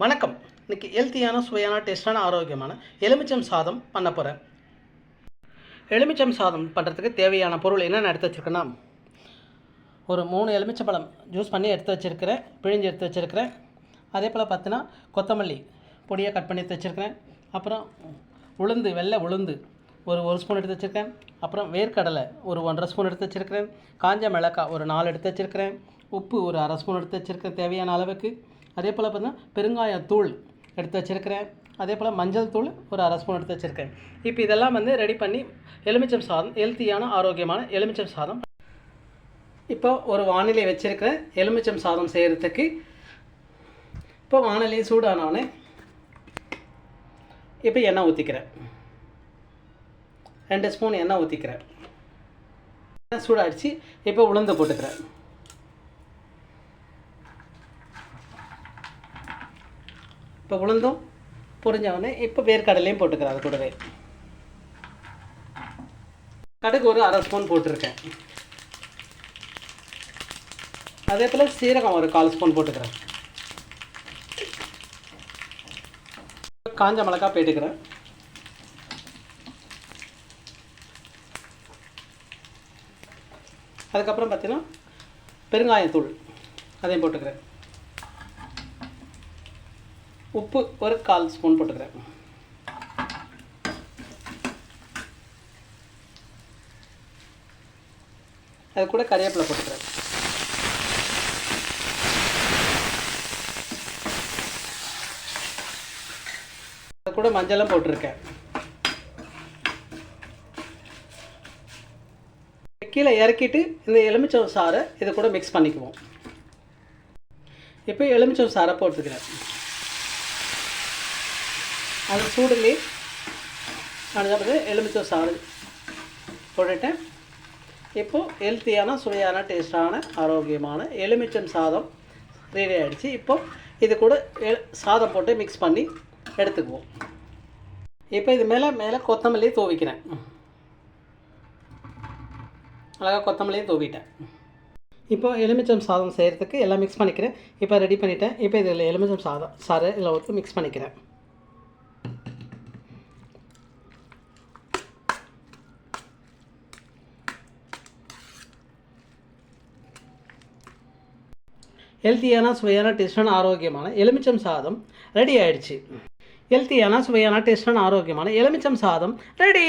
வணக்கம். இன்றைக்கி ஹெல்த்தியான சுவையான டேஸ்டான ஆரோக்கியமான எலுமிச்சம் சாதம் பண்ண போகிறேன். எலுமிச்சம் சாதம் பண்ணுறதுக்கு தேவையான பொருள் என்னென்ன எடுத்து வச்சுருக்கேன்னா, ஒரு 3 எலுமிச்சம்பழம் ஜூஸ் பண்ணி எடுத்து வச்சுருக்கிறேன், பிழிஞ்சு எடுத்து வச்சுருக்கிறேன். அதே போல் பார்த்தீங்கன்னா கொத்தமல்லி பொடியாக கட் பண்ணி எடுத்து வச்சுருக்கிறேன். அப்புறம் உளுந்து, வெள்ளை உளுந்து ஒரு ஸ்பூன் எடுத்து வச்சுருக்கேன். அப்புறம் வேர்க்கடலை ஒரு 1.5 ஸ்பூன் எடுத்து வச்சுருக்கிறேன். காஞ்ச மிளகாய் ஒரு 4 எடுத்து வச்சுருக்கிறேன். உப்பு ஒரு 1/2 ஸ்பூன் எடுத்து வச்சுருக்கிறேன் தேவையான அளவுக்கு. அதே போல் பார்த்தீங்கன்னா பெருங்காயத்தூள் எடுத்து வச்சுருக்கிறேன். அதே போல் மஞ்சள் தூள் ஒரு 1/2 ஸ்பூன் எடுத்து வச்சுருக்கேன். இப்போ இதெல்லாம் ரெடி பண்ணி எலுமிச்சம் சாதம், ஹெல்த்தியான ஆரோக்கியமான எலுமிச்சம் சாதம். இப்போ ஒரு வானிலை வச்சுருக்கிறேன் எலுமிச்சம் சாதம் செய்கிறதுக்கு. இப்போ வானிலை சூடானவனே இப்போ எண்ணெய் ஊற்றிக்கிறேன். 2 ஸ்பூன் எண்ணெய் ஊற்றிக்கிறேன். எண்ணெய் சூடாகிடுச்சு. இப்போ உளுந்து போட்டுக்கிறேன். இப்போ உளுந்தும் பொரிஞ்சவொடனே இப்போ வேர்க்கடலையும் போட்டுக்கிறேன். அது கூடவே கடுகு ஒரு 1/2 ஸ்பூன் போட்டிருக்கேன். அதே போல் சீரகம் ஒரு 1/4 ஸ்பூன் போட்டுக்கிறேன். காஞ்ச மிளகாய் போட்டுக்கிறேன். அதுக்கப்புறம் பார்த்தீங்கன்னா பெருங்காயத்தூள் அதையும் போட்டுக்கிறேன். உப்பு ஒரு 1/4 ஸ்பூன் போட்டுக்கிறேன். அது கூட கறிவேப்பிலை போட்டுக்கிறேன். அது கூட மஞ்சளும் போட்டிருக்கேன். கீழே இறக்கிட்டு இந்த எலுமிச்சம் சாறை இதை கூட மிக்ஸ் பண்ணிக்குவோம். இப்போ எலுமிச்சம் சாறை போட்டுக்கிறேன். அது சூடுலேயே நான் எலுமிச்சம் சாறு போட்டுட்டேன். இப்போது ஹெல்த்தியான சுவையான டேஸ்டான ஆரோக்கியமான எலுமிச்சம் சாதம் ரெடி ஆகிடுச்சு. இப்போது இது கூட சாதம் போட்டு மிக்ஸ் பண்ணி எடுத்துக்குவோம். இப்போ இது மேலே கொத்தமல்லியை தூவிக்கிறேன். அழகாக கொத்தமல்லியும் தூவிட்டேன். இப்போ எலுமிச்சம் சாதம் செய்கிறதுக்கு எல்லாம் மிக்ஸ் பண்ணிக்கிறேன். இப்போ ரெடி பண்ணிவிட்டேன். இப்போ இதில் எலுமிச்சம் சாறு இதில் ஊற்றி மிக்ஸ் பண்ணிக்கிறேன். ஹெல்த்தியான சுவையான டேஸ்டான ஆரோக்கியமான எலுமிச்சம் சாதம் ரெடி ஆகிடுச்சு. ஹெல்த்தியான சுவையான டேஸ்டான ஆரோக்கியமான எலுமிச்சம் சாதம் ரெடி.